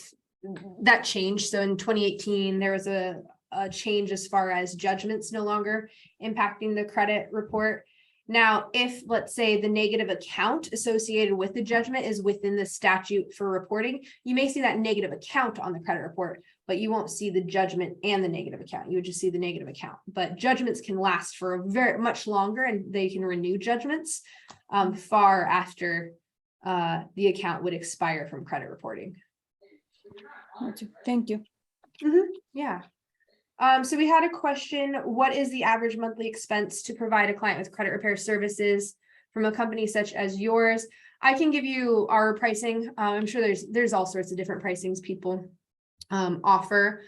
that changed. So in 2018, there was a change as far as judgments no longer impacting the credit report. Now, if let's say the negative account associated with the judgment is within the statute for reporting, you may see that negative account on the credit report, but you won't see the judgment and the negative account. You would just see the negative account. But judgments can last for very much longer, and they can renew judgments far after the account would expire from credit reporting. Thank you. Yeah. So we had a question: what is the average monthly expense to provide a client with credit repair services from a company such as yours? I can give you our pricing. I'm sure there's all sorts of different pricings people offer.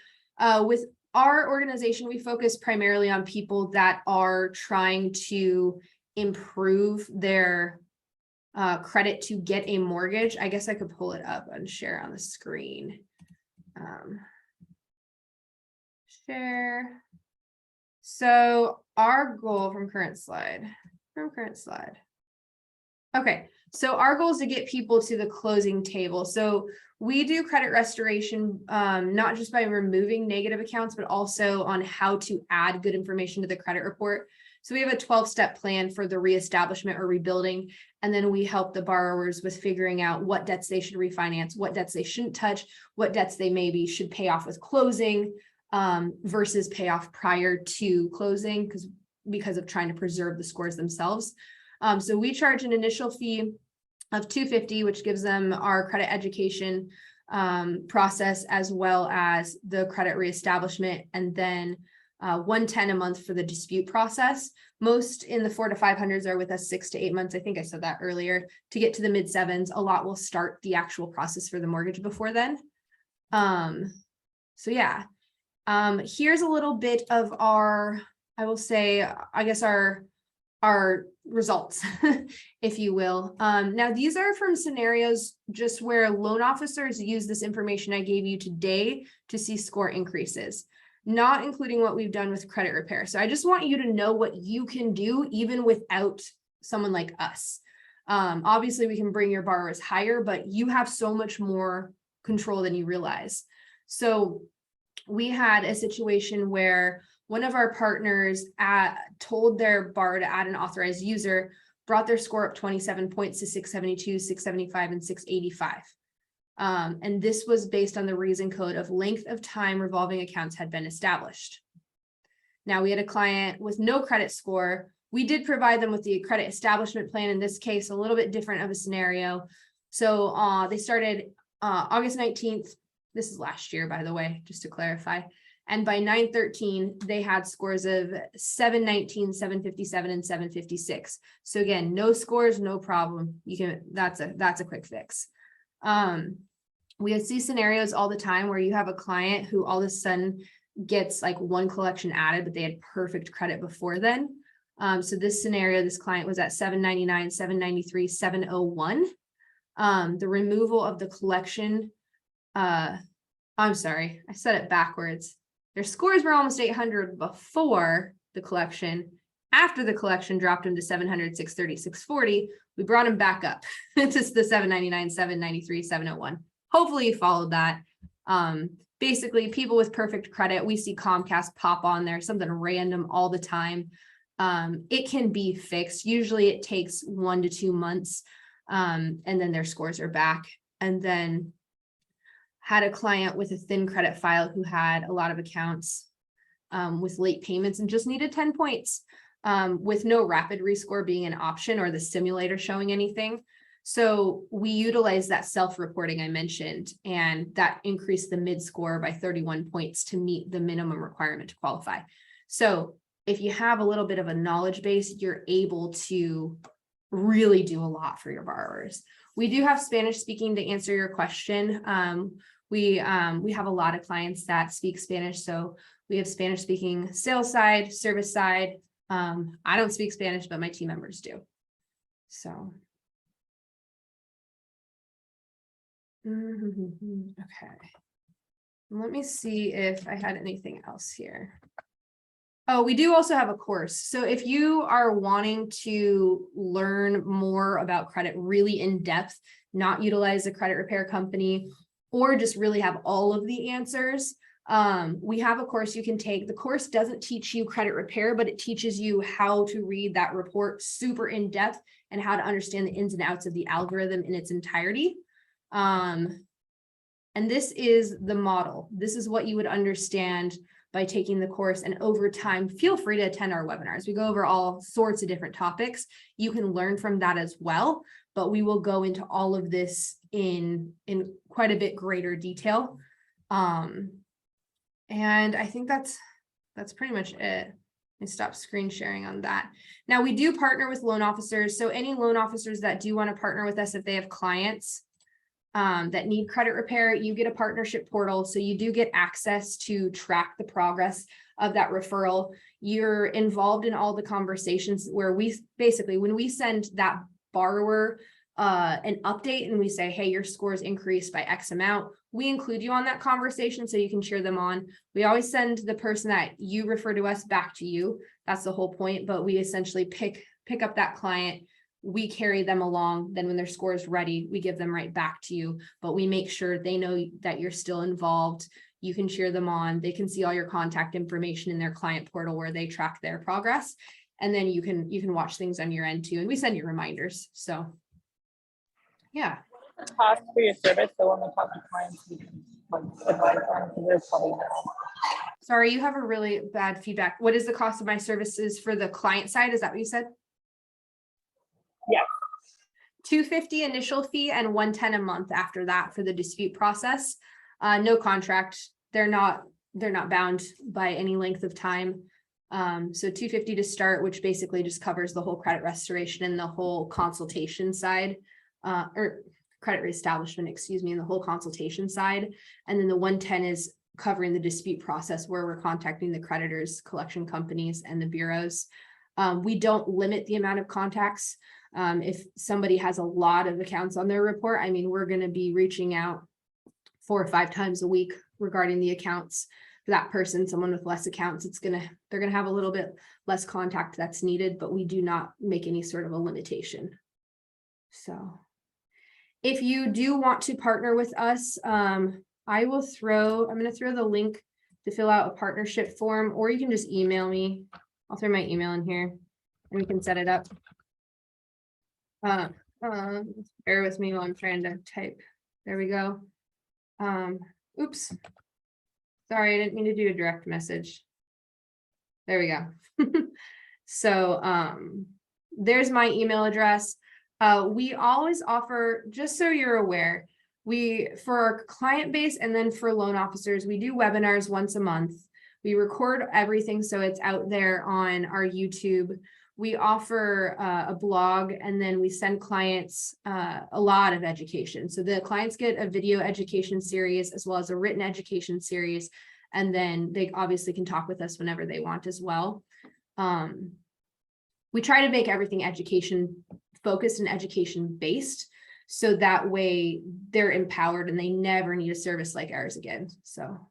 With our organization, we focus primarily on people that are trying to improve their credit to get a mortgage. I guess I could pull it up and share on the screen. Share. So our goal from current slide. Okay, so our goal is to get people to the closing table. So we do credit restoration, not just by removing negative accounts, but also on how to add good information to the credit report. So we have a 12-step plan for the reestablishment or rebuilding. And then we help the borrowers with figuring out what debts they should refinance, what debts they shouldn't touch, what debts they maybe should pay off with closing versus pay off prior to closing because of trying to preserve the scores themselves. So we charge an initial fee of $250, which gives them our credit education process as well as the credit reestablishment, and then $110 a month for the dispute process. Most in the 400 to 500s are with us 6 to 8 months. I think I said that earlier. To get to the mid 7s, a lot will start the actual process for the mortgage before then. So yeah, here's a little bit of our, I will say, I guess our results, if you will. Now, these are from scenarios just where loan officers use this information I gave you today to see score increases. not including what we've done with credit repair. So I just want you to know what you can do even without someone like us. Obviously we can bring your borrowers higher, but you have so much more control than you realize. So we had a situation where one of our partners told their borrower to add an authorized user, brought their score up 27 points to 672, 675, and 685. And this was based on the reason code of length of time revolving accounts had been established. Now we had a client with no credit score. We did provide them with the credit establishment plan, in this case, a little bit different of a scenario. So they started August 19th. This is last year, by the way, just to clarify. And by 9/13, they had scores of 719, 757, and 756. So again, no scores, no problem. You can, that's a quick fix. We see scenarios all the time where you have a client who all of a sudden gets like one collection added, but they had perfect credit before then. So this scenario, this client was at 799, 793, 701. The removal of the collection, I'm sorry, I said it backwards. Their scores were almost 800 before the collection. After the collection dropped them to 700, 630, 640, we brought them back up to the 799, 793, 701. Hopefully you followed that. Basically, people with perfect credit, we see Comcast pop on there, something random all the time. It can be fixed. Usually it takes 1 to 2 months, and then their scores are back. And then had a client with a thin credit file who had a lot of accounts with late payments and just needed 10 points. With no rapid rescore being an option or the simulator showing anything. So we utilized that self-reporting I mentioned, and that increased the mid score by 31 points to meet the minimum requirement to qualify. So if you have a little bit of a knowledge base, you're able to really do a lot for your borrowers. We do have Spanish speaking to answer your question. We have a lot of clients that speak Spanish. So we have Spanish speaking sales side, service side. I don't speak Spanish, but my team members do. So. Okay. Let me see if I had anything else here. Oh, we do also have a course. So if you are wanting to learn more about credit really in depth, not utilize a credit repair company, or just really have all of the answers, we have a course you can take. The course doesn't teach you credit repair, but it teaches you how to read that report super in depth and how to understand the ins and outs of the algorithm in its entirety. And this is the model. This is what you would understand by taking the course, and over time, feel free to attend our webinars. We go over all sorts of different topics. You can learn from that as well, but we will go into all of this in quite a bit greater detail. And I think that's pretty much it. Let me stop screen sharing on that. Now we do partner with loan officers. So any loan officers that do want to partner with us, if they have clients that need credit repair, you get a partnership portal. So you do get access to track the progress of that referral. You're involved in all the conversations where we basically, when we send that borrower an update and we say, hey, your scores increased by X amount, we include you on that conversation so you can cheer them on. We always send the person that you refer to us back to you. That's the whole point, but we essentially pick up that client. We carry them along. Then when their score is ready, we give them right back to you, but we make sure they know that you're still involved. You can cheer them on. They can see all your contact information in their client portal where they track their progress. And then you can watch things on your end too. And we send you reminders. So yeah. What is the cost for your service? So when we talk to clients, we can like advise them because there's probably Sorry, you have a really bad feedback. What is the cost of my services for the client side? Is that what you said? Yeah. $250 initial fee and $110 a month after that for the dispute process. No contract. They're not bound by any length of time. So $250 to start, which basically just covers the whole credit restoration and the whole consultation side, or credit reestablishment, excuse me, and the whole consultation side. And then the 110 is covering the dispute process where we're contacting the creditors, collection companies, and the bureaus. We don't limit the amount of contacts. If somebody has a lot of accounts on their report, I mean, we're going to be reaching out 4 or 5 times a week regarding the accounts. for that person, someone with less accounts, they're gonna have a little bit less contact that's needed, but we do not make any sort of a limitation. So if you do want to partner with us, I'm gonna throw the link to fill out a partnership form, or you can just email me. I'll throw my email in here and we can set it up. Bear with me while I'm trying to type. There we go. Oops. Sorry, I didn't mean to do a direct message. There we go. So there's my email address. We always offer, just so you're aware, for our client base and then for loan officers, we do webinars once a month. We record everything so it's out there on our YouTube. We offer a blog, and then we send clients a lot of education. So the clients get a video education series as well as a written education series, and then they obviously can talk with us whenever they want as well. We try to make everything education focused and education based, so that way they're empowered and they never need a service like ours again. So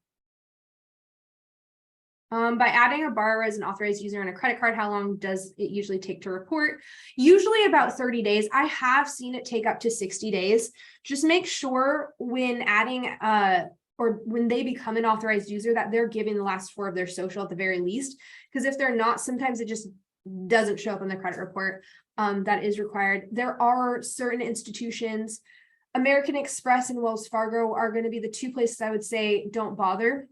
by adding a borrower as an authorized user on a credit card, how long does it usually take to report? Usually about 30 days. I have seen it take up to 60 days. Just make sure when adding or when they become an authorized user that they're giving the last 4 of their social at the very least, because if they're not, sometimes it just doesn't show up on the credit report. That is required. There are certain institutions, American Express and Wells Fargo are going to be the 2 places I would say don't bother.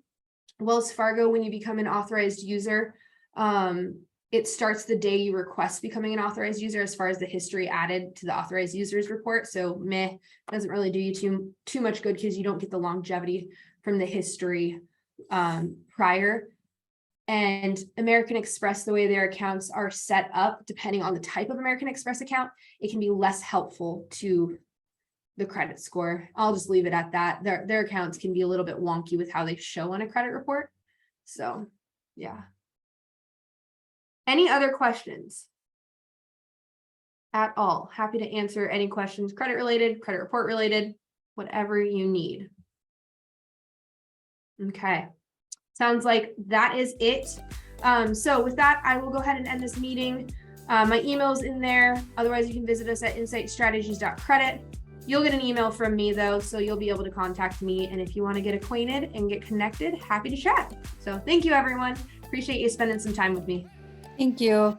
Wells Fargo, when you become an authorized user, it starts the day you request becoming an authorized user as far as the history added to the authorized users report. So doesn't really do you too much good, because you don't get the longevity from the history prior. And American Express, the way their accounts are set up, depending on the type of American Express account, it can be less helpful to the credit score. I'll just leave it at that. Their accounts can be a little bit wonky with how they show on a credit report. So yeah. Any other questions at all? Happy to answer any questions, credit related, credit report related, whatever you need. Okay. Sounds like that is it. So with that, I will go ahead and end this meeting. My email's in there. Otherwise, you can visit us at insightstrategies.credit. You'll get an email from me though, so you'll be able to contact me. And if you want to get acquainted and get connected, happy to chat. So thank you, everyone. Appreciate you spending some time with me. Thank you.